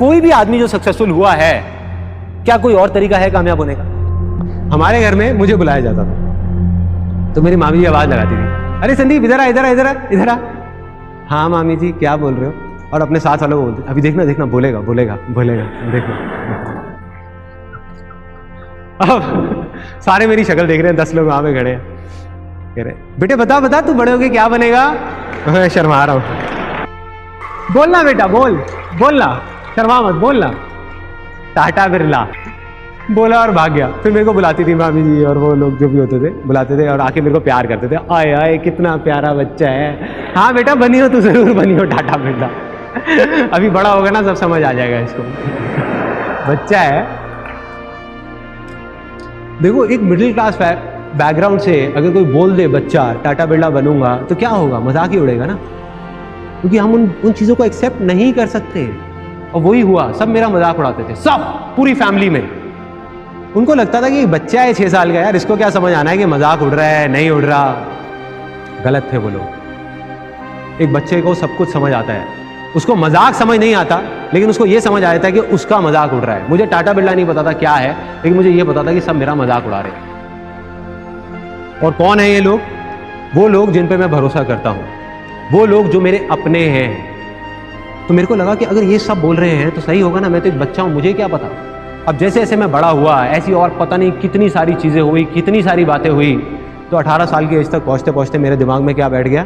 कोई भी आदमी जो सक्सेसफुल हुआ है, क्या कोई और तरीका है कामयाब होने का? हमारे घर में मुझे बुलाया जाता था तो मेरी मामी जी आवाज लगाती थी, अरे संदीप इधर आ इधर आ इधर आ इधर आ। हाँ मामी जी क्या बोल रहे हो? और अपने साथ वालों को बोलते, अभी देखना देखना बोलेगा बोलेगा बोलेगा देखना। अब सारे मेरी शक्ल देख रहे हैं, 10 लोग वहां पे खड़े हैं, कह रहे बेटे बता बता तू बड़े होके क्या बनेगा? मैं शर्मा रहा हूं। बोलना बेटा बोल, बोलना, शर्मा मत, बोलना। टाटा बिरला बोला और भाग गया। फिर मेरे को बुलाती थी मामी जी और वो लोग जो भी होते थे, बुलाते थे और आके मेरे को प्यार करते थे, आए आए कितना प्यारा बच्चा है, हाँ बेटा बनी हो, तू जरूर बनी हो टाटा बिरला। अभी बड़ा होगा ना सब समझ आ जाएगा इसको, बच्चा है। देखो एक मिडिल क्लास बैकग्राउंड से अगर कोई बोल दे बच्चा टाटा बिरला बनूंगा तो क्या होगा? मजाक ही उड़ेगा ना, क्योंकि हम उन चीजों को एक्सेप्ट नहीं कर सकते। और वही हुआ, सब मेरा मजाक उड़ाते थे, सब पूरी फैमिली में। उनको लगता था कि बच्चा है 6 साल का, यार इसको क्या समझ आना है कि मजाक उड़ रहा है नहीं उड़ रहा। गलत थे वो लोग। एक बच्चे को सब कुछ समझ आता है, उसको मजाक समझ नहीं आता, लेकिन उसको ये समझ आता है कि उसका मजाक उड़ रहा है। मुझे टाटा बिरला नहीं पता था क्या है, लेकिन मुझे ये पता था कि सब मेरा मजाक उड़ा रहे हैं। और कौन है ये लोग? वो लोग जिन पे मैं भरोसा करता हूं, वो लोग जो मेरे अपने हैं। तो मेरे को लगा कि अगर ये सब बोल रहे हैं तो सही होगा ना, मैं तो एक बच्चा हूं, मुझे क्या पता। अब जैसे जैसे मैं बड़ा हुआ, ऐसी और पता नहीं कितनी सारी चीजें हुई, कितनी सारी बातें हुई। तो 18 साल की एज तक पहुंचते पहुंचते मेरे दिमाग में क्या बैठ गया,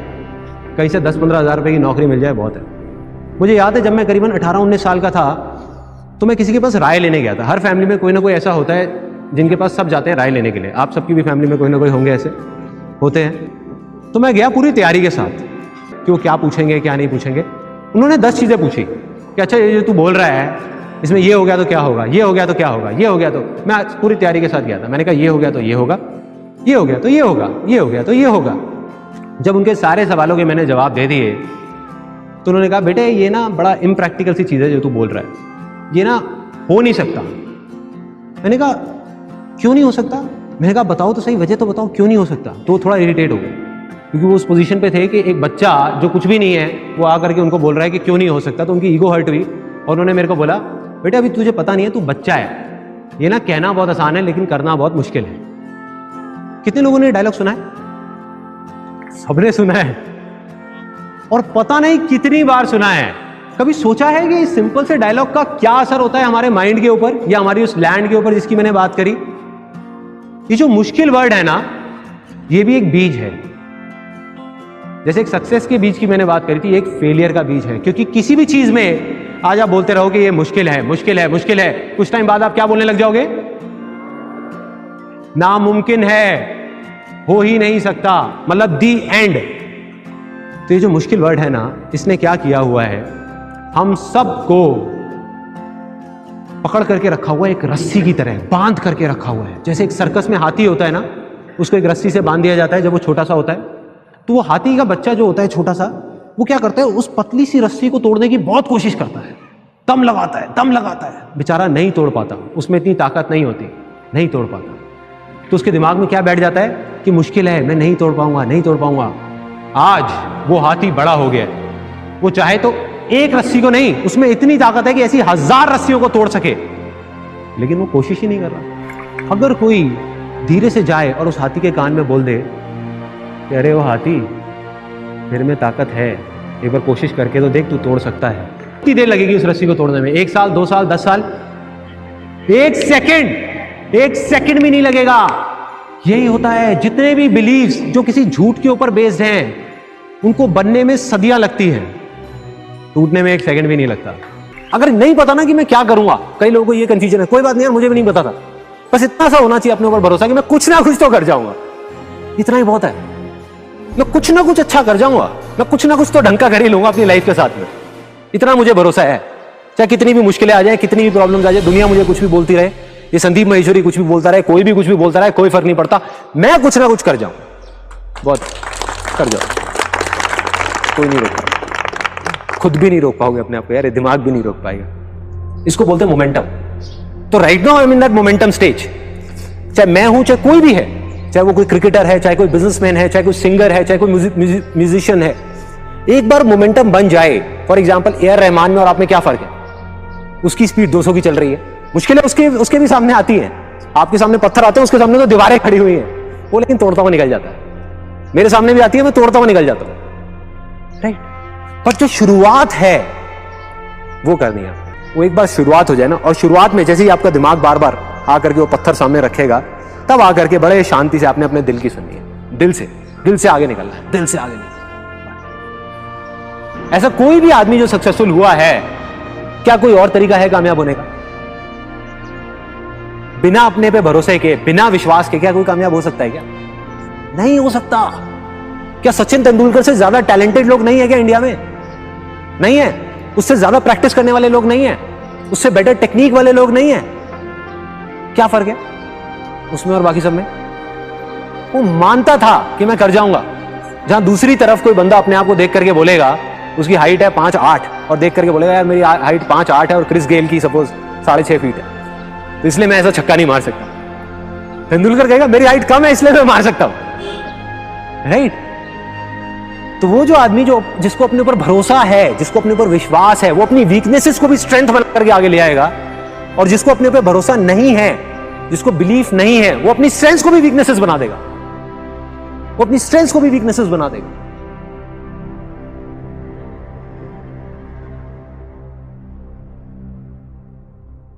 कहीं से 10-15 हज़ार रुपये की नौकरी मिल जाए बहुत है। मुझे याद है जब मैं करीबन 18-19 साल का था तो मैं किसी के पास राय लेने गया था। हर फैमिली में कोई ना कोई ऐसा होता है जिनके पास सब जाते हैं राय लेने के लिए। आप सबकी भी फैमिली में कोई ना कोई होंगे, ऐसे होते हैं। तो मैं गया पूरी तैयारी के साथ कि वो क्या पूछेंगे क्या नहीं पूछेंगे। उन्होंने 10 चीज़ें पूछी कि अच्छा ये जो तू बोल रहा है इसमें ये हो गया तो क्या होगा, ये हो गया तो क्या होगा, ये हो गया तो। मैं पूरी तैयारी के साथ गया था। मैंने कहा ये हो गया तो ये होगा, ये हो गया तो ये होगा, ये हो गया तो ये होगा। जब उनके सारे सवालों के मैंने जवाब दे दिए तो उन्होंने कहा बेटे ये ना बड़ा इम्प्रैक्टिकल सी चीज़ है जो तू बोल रहा है, ये ना हो नहीं सकता। मैंने कहा क्यों नहीं हो सकता? मैंने कहा बताओ तो सही, वजह तो बताओ क्यों नहीं हो सकता। तो वो थोड़ा इरिटेट हो गए, क्योंकि वो उस पोजीशन पे थे कि एक बच्चा जो कुछ भी नहीं है वो आकर के उनको बोल रहा है कि क्यों नहीं हो सकता। तो उनकी ईगो हर्ट हुई और उन्होंने मेरे को बोला बेटा अभी तुझे पता नहीं है, तू बच्चा है, ये ना कहना बहुत आसान है लेकिन करना बहुत मुश्किल है। कितने लोगों ने डायलॉग सुना है? सबने सुना है, और पता नहीं कितनी बार सुना है। कभी सोचा है कि इस सिंपल से डायलॉग का क्या असर होता है हमारे माइंड के ऊपर या हमारी उस लैंड के ऊपर जिसकी मैंने बात करी? ये जो मुश्किल वर्ड है ना, ये भी एक बीज है। जैसे एक सक्सेस के बीज की मैंने बात करी थी, एक फेलियर का बीज है। क्योंकि किसी भी चीज में आज आप बोलते रहो कि ये मुश्किल है मुश्किल है मुश्किल है, कुछ टाइम बाद आप क्या बोलने लग जाओगे? नामुमकिन है, हो ही नहीं सकता, मतलब दी एंड। तो ये जो मुश्किल वर्ड है ना, इसने क्या किया हुआ है, हम सबको पकड़ करके रखा हुआ है, एक रस्सी की तरह बांध करके रखा हुआ है। जैसे एक सर्कस में हाथी होता है ना, उसको एक रस्सी से बांध दिया जाता है जब वो छोटा सा होता है। तो वो हाथी का बच्चा जो होता है छोटा सा, वो क्या करता है, उस पतली सी रस्सी को तोड़ने की बहुत कोशिश करता है, दम लगाता है, बेचारा नहीं तोड़ पाता, उसमें इतनी ताकत नहीं होती, नहीं तोड़ पाता। तो उसके दिमाग में क्या बैठ जाता है कि मुश्किल है, मैं नहीं तोड़ पाऊंगा, नहीं तोड़ पाऊंगा। आज वो हाथी बड़ा हो गया, वो चाहे तो एक रस्सी को नहीं, उसमें इतनी ताकत है कि ऐसी 1000 रस्सियों को तोड़ सके, लेकिन वो कोशिश ही नहीं कर रहा। अगर कोई धीरे से जाए और उस हाथी के कान में बोल दे कि अरे वो हाथी, मेरे में ताकत है, एक बार कोशिश करके तो देख, तू तोड़ सकता है। कितनी देर लगेगी उस रस्सी को तोड़ने में? 1 साल, 2 साल, 10 साल? 1 सेकंड भी नहीं लगेगा। यही होता है, जितने भी बिलीव्स जो किसी झूठ के ऊपर बेस्ड हैं, उनको बनने में सदियां लगती हैं, टूटने में 1 सेकंड भी नहीं लगता। अगर नहीं पता ना कि मैं क्या करूंगा, कई लोगों को ये कंफ्यूजन है, कोई बात नहीं यार, मुझे भी नहीं पता था, बस इतना सा होना चाहिए अपने ऊपर भरोसा कि मैं कुछ ना कुछ तो कर जाऊंगा, इतना ही बहुत है। मैं कुछ ना कुछ अच्छा कर जाऊंगा, मैं कुछ ना कुछ तो ढंग का कर ही लूंगा अपनी लाइफ के साथ में, इतना मुझे भरोसा है। चाहे कितनी भी मुश्किलें आ जाए, कितनी भी प्रॉब्लम्स आ जाए, दुनिया मुझे कुछ भी बोलती रहे, ये संदीप महेश्वरी कुछ भी बोलता रहे, कोई भी कुछ भी बोलता रहे, कोई फर्क नहीं पड़ता, मैं कुछ ना कुछ कर जाऊं, बहुत कर जाओ, कोई नहीं रोक, खुद भी नहीं रोक पाओगे अपने आप को यार, दिमाग भी नहीं रोक पाएगा। इसको बोलते हैं मोमेंटम। तो right now I am in that momentum stage. चाहे मैं हूं, चाहे कोई भी है, चाहे वो कोई क्रिकेटर है, चाहे कोई बिजनेसमैन है, चाहे कोई सिंगर है, चाहे कोई म्यूजिशियन है, एक बार मोमेंटम बन जाए, for example A R Rahman में और आप में क्या फर्क है? उसकी स्पीड 200 की चल रही है, मुश्किलें उसके भी सामने आती हैं। आपके सामने पत्थर आते हैं, उसके सामने तो दीवारें खड़ी हुई हैं, वो लेकिन तोड़ता हुआ निकल जाता है। मेरे सामने भी आती है, मैं तोड़ता हुआ निकल जाता हूं, राइट। पर जो शुरुआत है वो करनी है, वो एक बार शुरुआत हो जाए ना, और शुरुआत में जैसे ही आपका दिमाग बार बार आकर के वो पत्थर सामने रखेगा, तब आकर के बड़े शांति से आपने अपने दिल की सुननी है, दिल से आगे निकलना है, दिल से आगे निकलना। ऐसा कोई भी आदमी जो सक्सेसफुल हुआ है, क्या कोई और तरीका है कामयाब होने का? बिना अपने पे भरोसे के, बिना विश्वास के क्या कोई कामयाब हो सकता है? क्या नहीं हो सकता। क्या सचिन तेंदुलकर से ज्यादा टैलेंटेड लोग नहीं है क्या इंडिया में? नहीं है। उससे ज्यादा प्रैक्टिस करने वाले लोग नहीं है, उससे बेटर टेक्निक वाले लोग नहीं है। क्या फर्क है उसमें और बाकी सब में? वो मानता था कि मैं कर जाऊंगा, जहां दूसरी तरफ कोई बंदा अपने आप को देख करके बोलेगा, उसकी हाइट है 5'8" और देख करके बोलेगा यार मेरी हाइट 5'8" है और क्रिस गेल की सपोज 6.5 फीट है, तो इसलिए मैं ऐसा छक्का नहीं मार सकता। तेंदुलकर कहेगा मेरी हाइट कम है इसलिए मैं मार सकता हूं, राइट। तो वो जो आदमी जिसको अपने ऊपर भरोसा है, जिसको अपने ऊपर विश्वास है, वो अपनी वीकनेसेस को भी स्ट्रेंथ बना करके आगे ले आएगा। और जिसको अपने ऊपर भरोसा नहीं है, जिसको बिलीफ नहीं है, वो अपनी स्ट्रेंथ को भी वीकनेसेस बना देगा, वो अपनी स्ट्रेंथ को भी वीकनेसेस बना देगा।